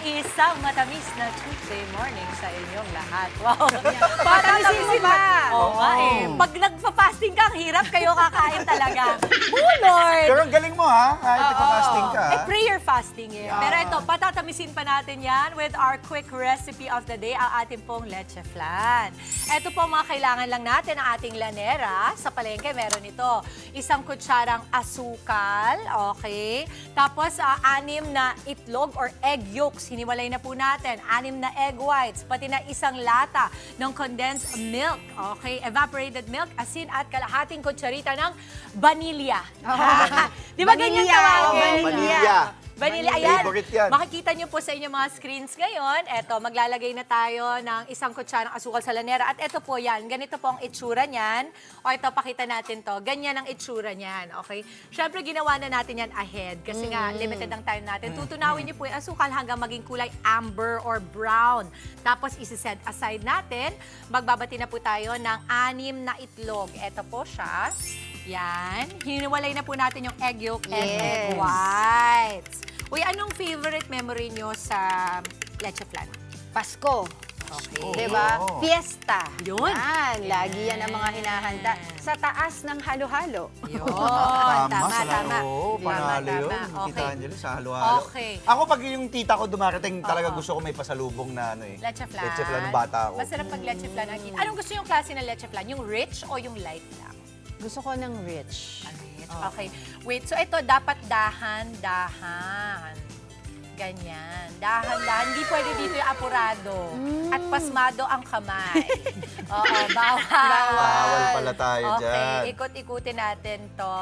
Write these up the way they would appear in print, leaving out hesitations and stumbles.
Isang matamis na Tuesday morning sa inyong lahat. Wow. Patamisin mo ba? Oo nga eh. Pag nagpa-fasting ka, ang hirap kayo kakain talaga. Oh Lord! Pero ang galing mo ha, kahit nagpa-fasting ka. Eh, prayer fasting eh. Yeah. Pero ito, patatamisin pa natin yan with our quick recipe of the day, ang ating pong leche flan. Ito po mga kailangan lang natin ang ating lanera. Sa palengke, meron ito. Isang kutsarang asukal, okay? Tapos, 6 na itlog or egg yolks. Hiniwalay na po natin. 6 na egg whites. Pati na isang lata ng condensed milk. Okay? Evaporated milk, asin at kalahating kutsarita ng vanilya. Di ba ganyan tawagin? Vanilya. Vanilla, ayan. Favorite yan. Makikita nyo po sa inyong mga screens ngayon. Eto, maglalagay na tayo ng isang kutsarang asukal sa lanera. At eto po yan, ganito po ang itsura niyan. O ito, pakita natin to. Ganyan ang itsura niyan, okay? Siyempre, ginawa na natin yan ahead. Kasi nga, limited ang time natin. Tutunawin niyo po yung asukal hanggang maging kulay amber or brown. Tapos, isi-set aside natin. Magbabati na po tayo ng 6 na itlog. Eto po siya. Yan. Hiniwalay na po natin yung egg yolk and egg whites. Uy, anong favorite memory nyo sa leche flan? Pasko. Okay. Diba? Oo. Fiesta. Yun. Yan. Lagi yan ang mga hinahanda. Sa taas ng halo-halo. Yun. Tama, Tama. Oo, panalo yun. Okay. Kita Angelo sa halo-halo. Okay. Ako pag yung tita ko dumarating, talaga gusto ko may pasalubong na ano eh. Leche flan. Leche flan ng bata ako. Masarap pag leche flan. Anong gusto yung klase ng leche flan? Yung rich o yung light lang? Gusto ko ng rich. Rich. Okay. Wait, so ito dapat dahan-dahan. Ganyan. Dahan-dahan. Hindi pwede dito yung apurado. At pasmado ang kamay. Oo, bawal. Bawal pala tayo dyan. Okay, ikot-ikutin natin to.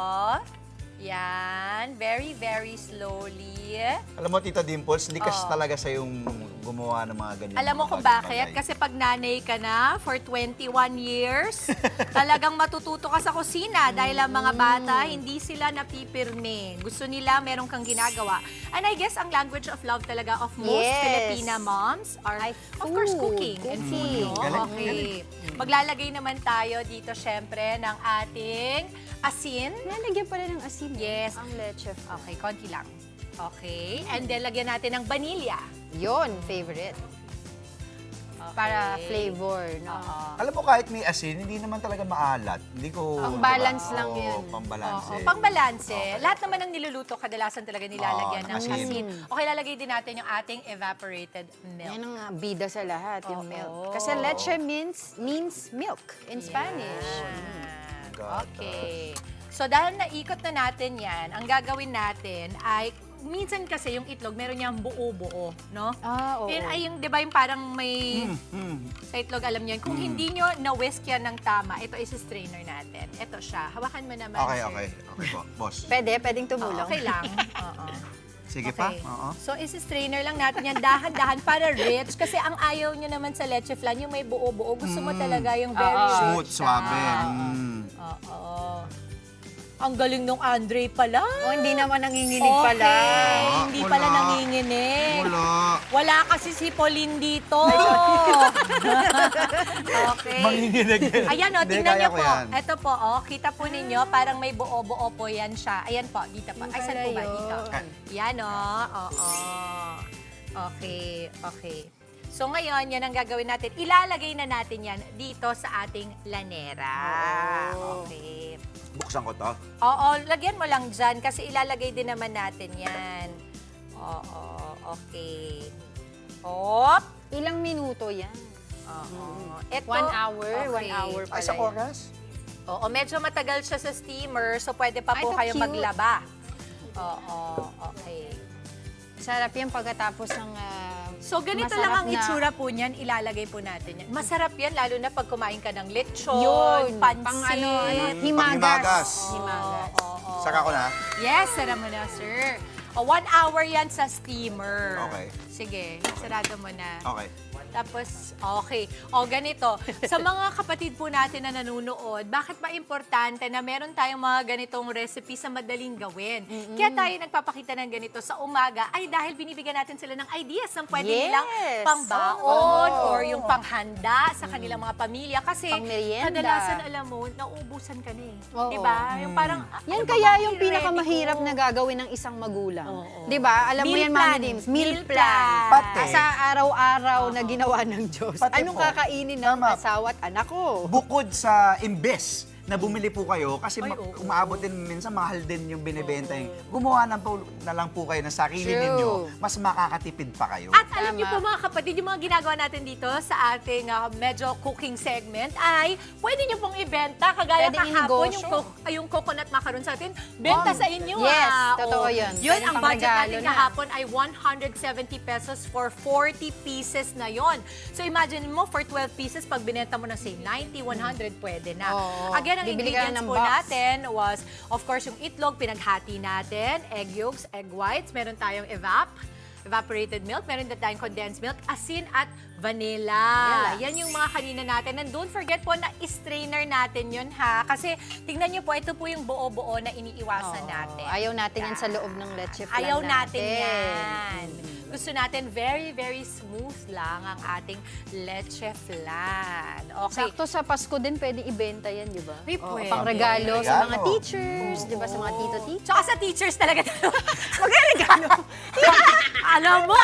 Yan. Very, very slowly. Alam mo, Tita Dimples, likas talaga sa yung gumawa ng mga ganyan. Alam mo kung bakit? Kasi pag nanay ka na for 21 years, talagang matututo ka sa kusina dahil ang mga bata, hindi sila napipirme. Gusto nila meron kang ginagawa. And I guess ang language of love talaga of most Filipina moms are, of course, cooking and food. No? Galing, Okay. Maglalagay naman tayo dito, syempre, ng ating asin. Nalagyan pala ng asin. Yes. Ang leche. Okay, konti lang. Okay. And then, lagyan natin ng vanilya. Yun, favorite. Para flavor, no? Alam mo, kahit may asin, hindi naman talaga maalat. Hindi ko... Pang-balance lang Oo, yun. Pang-balance. Oo, pangbalanse. Lahat naman ng niluluto, kadalasan talaga nilalagyan ng asin. asin. Okay, lalagay din natin yung ating evaporated milk. Yan ang bida sa lahat, yung Oo. milk. Kasi leche means milk in Spanish. Yan. Got Okay. So, dahil naikot na natin yan, ang gagawin natin ay, minsan kasi yung itlog, meron niyang buo-buo, no? Oo. Yun ay yung, di ba yung parang may, sa itlog, alam niyo yun. Kung hindi nyo na-whisk yan ng tama, ito is strainer natin. Ito siya. Hawakan mo naman, Okay, sir. okay. Okay po, boss. Pwedeng Oo, tumulong. okay lang. Oo. Sige pa. Okay. Oo. So, isi-strainer lang natin yan dahan-dahan para rich. Kasi ang ayaw nyo naman sa leche flan, yung may buo-buo. Gusto mo talaga yung very rich. Smooth, suabe. Oo. Ang galing nung Andre pala. O, hindi naman nanginginig pala. Hindi Wala. pala nanginginig. Wala. Wala kasi si Pauline dito. Okay. Manginginig. Ayan o, Hindi, tingnan kaya niyo ko po. yan. Ito po, kita po ninyo, parang may buo-buo po yan siya. Ayan po, dito po. Ay, saan po ba? Dito. Yan o, oo. Okay, okay. So ngayon, yan ang gagawin natin. Ilalagay na natin yan dito sa ating lanera. Okay. Buksan ko to. Oo, lagyan mo lang dyan kasi ilalagay din naman natin yan. Oo, okay. Op! Ilang minuto yan? Oo. Ito, 1 hour? okay. 1 hour pala Ay, sa yan. oras? Oo, medyo matagal siya sa steamer, so pwede pa po Ay, kayo cute. maglaba. Oo, okay. Sarap yan pagkatapos ng So, ganito masarap lang ang na- itsura po niyan, ilalagay po natin yan. Masarap yan, lalo na pag kumain ka ng lechon, Yun, pansit. pang ano, Pang-himagas. himagas. Oo. Saka ko na. Yes, sara mo na, sir. 1 hour yan sa steamer. Okay. Sige, sarado mo na. Okay. Tapos, okay. O, ganito. Sa mga kapatid po natin na nanonood, bakit ba importante na meron tayong mga ganitong recipe sa madaling gawin? Kaya tayo nagpapakita ng ganito sa umaga ay dahil binibigyan natin sila ng ideas ng pwede nilang pangbaon or yung panghanda sa kanilang mga pamilya. Kasi Pangmerienda. kadalasan, alam mo, nauubusan ka na eh. Oo. Diba? Yung parang, Yan ano ba kaya bang yung i-ready pinakamahirap ko? na gagawin ng isang magulang. lang. Oo. Di ba? Alam mo Meal yan, plan. Mami Dims. Meal Meal plan. plan. Pati. Sa araw-araw na ginawa ng Diyos. Pati Anong po. kakainin ng Tama. asawa at anak ko? Bukod sa imbes na bumili po kayo, kasi Ay, oo. umaabot din minsan, mahal din yung binibenta. Gumawa na lang po kayo ng sarili True. ninyo, mas makakatipid pa kayo. At alam Tama. niyo po mga kapatid, yung mga ginagawa natin dito sa ating medyo cooking segment ay pwede niyo pong ibenta. Kagaya Pwede kahapon, inegosyo. yung coconut macaron sa atin, benta sa inyo. Yes, ah. totoo Oo. yun. Yun, Pwede ang pang budget natin regalo na. kahapon ay 170 pesos for 40 pieces na yon. So imagine mo, for 12 pieces, pag binenta mo na say 90, 100, pwede na. Oo. Again, ang Bibili ka lang ingredients ng po box. natin was, of course, yung itlog, pinaghati natin, egg yolks, egg whites, meron tayong evaporated milk, meron din tayong condensed milk, asin at vanilla. Yan yung mga kanina natin. And don't forget po na strainer natin yun ha. Kasi tingnan nyo po, ito po yung buo-buo na iniiwasan natin. Ayaw natin yan sa loob ng leche flan Ayaw natin yan. Gusto natin very, very smooth lang ang ating leche flan. Okay. Sakto sa Pasko din pwede ibenta yan, di ba? Ay, pwede. Pang regalo sa mga Regalo. teachers, di ba? Sa mga tito-tito. Tsaka sa teachers talaga tayo magre-regalo. Alam mo,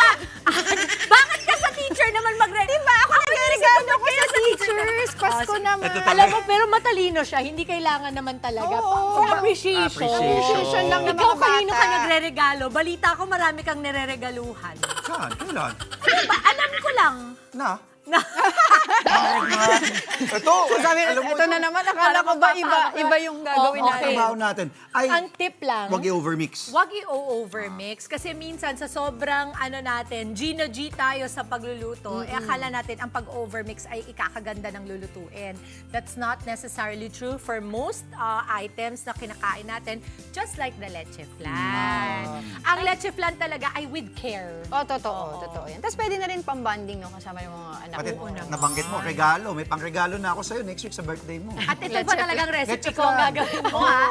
bakit ka sa teacher naman magre-regalo? Diba? Ako nagre-regalo ko sa teachers. Pasko naman. Ito Alam mo, pero matalino siya. Hindi kailangan naman talaga. Oo. For appreciation. Appreciation lang ng Ikaw mga kanino bata. ka nagre-regalo? Balita ko marami kang nire-regaluhan. Saan? Kailan? Ano ba? Alam ko lang. Na? Na, Ito, Sabi, alam mo, ito na naman, akala ko ba iba yung gagawin Oo, natin? okay. trabaho natin. Ay, ang tip lang. wag i-overmix. Huwag i-overmix kasi minsan sa sobrang natin, Gino G tayo sa pagluluto, akala natin ang pag-overmix ay ikakaganda ng lulutuin. That's not necessarily true for most items na kinakain natin, just like the leche flan. Ang leche flan talaga ay with care. Oh, totoo yan. Tapos pwede na rin pang-bonding no, kasama yung mga anak Pati mo. nabanggit mo, regalo. May pang-regalo na ako sa'yo next week sa birthday mo. At ito pa talagang recipe Leche ko ang flan. gagawin mo, ha?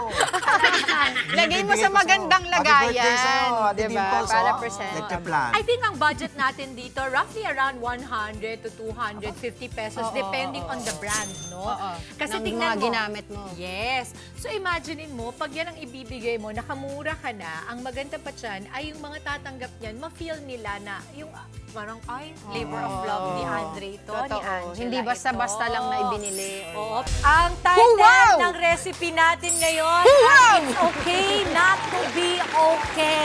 Lagay mo Bibigay sa ko sa'yo. magandang Happy birthday sa'yo, lagayan. Ate Diba? Dimples, Para oh. present. Leche flan. I think ang budget natin dito, roughly around 100 to 250 pesos, depending on the brand, no? Oo. Kasi Ng tingnan mga mo. ginamit mo. Yes. So imaginein mo, pag yan ang ibibigay mo, nakamura ka na, ang maganda pa dyan ay yung mga tatanggap niyan, ma-feel nila na yung parang, ay, labor of love ni Andre ito, ni Totoo. Angela Hindi basta-basta ito. lang na ibinili. Oo. Ang title Wow! ng recipe natin ngayon, It's Okay Not to Be Okay.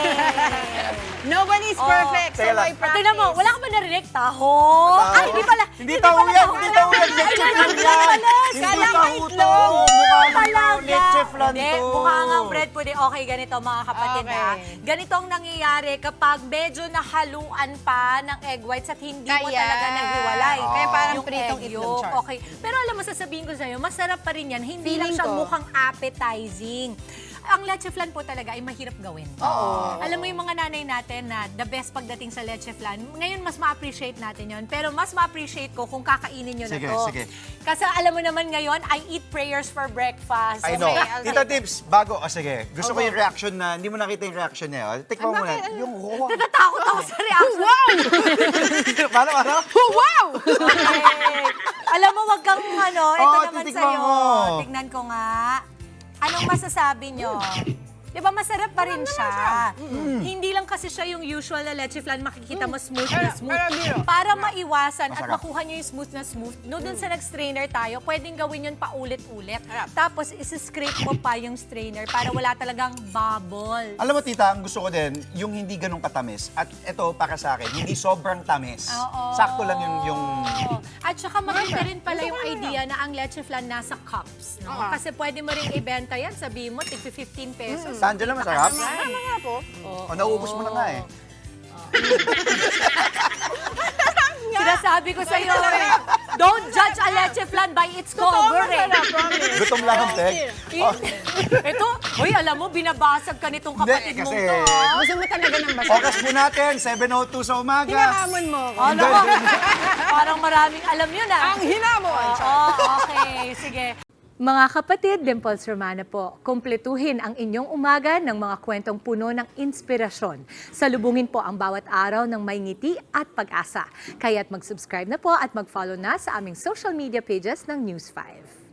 Nobody is perfect, so Teka why lang. practice? Tingnan mo, wala ka ba narinig? Taho? Ay, hindi pala. Hindi taho yan, hindi taho yan. Leche flan yan. Hindi Kala ko taho to. itlog. Mukha ng Talaga. leche flan Hindi, to. mukha nga bread pudding. Okay, ganito mga kapatid Okay. ha. Ganito ang nangyayari kapag medyo nahaluan pa ng egg whites at hindi mo Kaya. talaga naghiwalay. Kaya parang Yung pritong egg itlog, yolk. Char. Okay. Pero alam mo, sasabihin ko sa'yo, masarap pa rin yan. Hindi lang Feeling siya ko. mukhang appetizing. Ang leche flan po talaga ay mahirap gawin. Oo. Alam mo yung mga nanay natin na the best pagdating sa leche flan, ngayon mas ma-appreciate natin yon. Pero mas ma-appreciate ko kung kakainin nyo na Sige, to. sige. Kasi alam mo naman ngayon, I eat prayers for breakfast. I know. Okay, I'll Tita take Tips, bago, sige. Gusto ko Okay. yung reaction na, hindi mo nakita yung reaction niya. Tikman mo muna. Yung wow. Natatakot ako sa reaction. Wow! Paano, ano? Wow! Okay. Alam mo, wag kang ito Oo, naman titikman sa'yo. mo. Tignan ko nga. Anong masasabi nyo? Di ba masarap pa rin siya? Hindi lang kasi siya yung usual na leche flan, makikita mo smooth na smooth. pero biro. Para maiwasan at Masarap. makuha nyo yung smooth na smooth, no dun sa nag-strainer tayo, pwedeng gawin yun paulit-ulit. Tapos isi-scrape mo pa yung strainer para wala talagang bubble. Alam mo, tita, ang gusto ko din, yung hindi ganun katamis. At ito, para sa akin, hindi sobrang tamis. Oo. Sakto lang yung At saka maganda rin pala yung idea na ang leche flan nasa cups. No? Kasi pwede mo rin ibenta yan, sabihin mo, tig 15 pesos. Angela, masarap? Tama nga po. O, nauubos mo na nga eh. Sinasabi ko sa'yo, don't judge a leche flan by its cover eh. Gutom lang ang peg. Ito, uy, alam mo, binabasag ka nitong kapatid Hindi, mong kasi- to. ah. Gusto mo talaga ng basa. Oras po natin, 7:02 sa umaga. Hinahamon mo ako. Ano ko? Parang maraming alam yun ah. Ang hinamon! Oo, okay. Sige. Mga kapatid, Dimples Romana po, kumpletuhin ang inyong umaga ng mga kwentong puno ng inspirasyon. Salubungin po ang bawat araw ng may ngiti at pag-asa. Kaya't mag-subscribe na po at mag-follow na sa aming social media pages ng News 5.